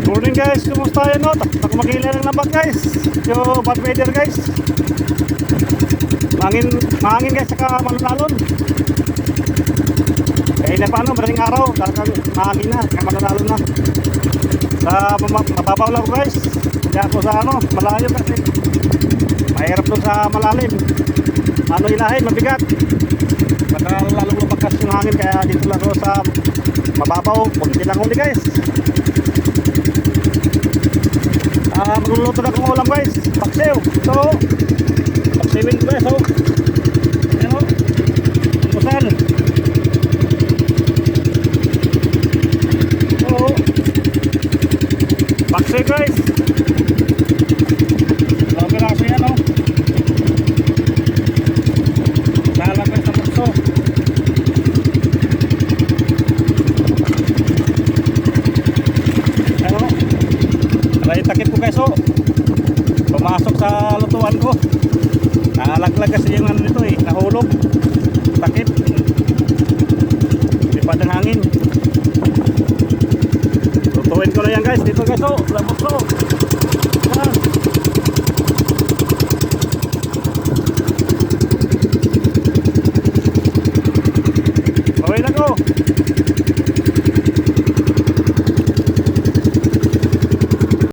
Morning guys, kumusta yan no? Ako magila ng labag guys. Yung bad weather guys. Mahangin guys, saka malulalon. Kaya na paano, maraming araw. Talagang mahangin na, saka malulalon na. Sa mababaw lang guys. Hindi ako sa malayo kasi mahirap doon sa malalim. Ilahin, mabigat. Baka lalong lumakas yung hangin, kaya dito lang ako sa mababaw. Kunti lang huli guys. Magluluto na kong ulam guys. Paksiw. So paksiwin ko guys. So ayan o, almusal. So paksiw guys. Dalawang piraso yan o. Salang guys sa pukso. Ayan o, alay takip ko guys o. Pumasok sa lutuan ko. Nalaglag kasi yung nito nahulog. Takip. Lipad ng hangin. Lutuin ko na yan guys. Dito guys o, lamot ko.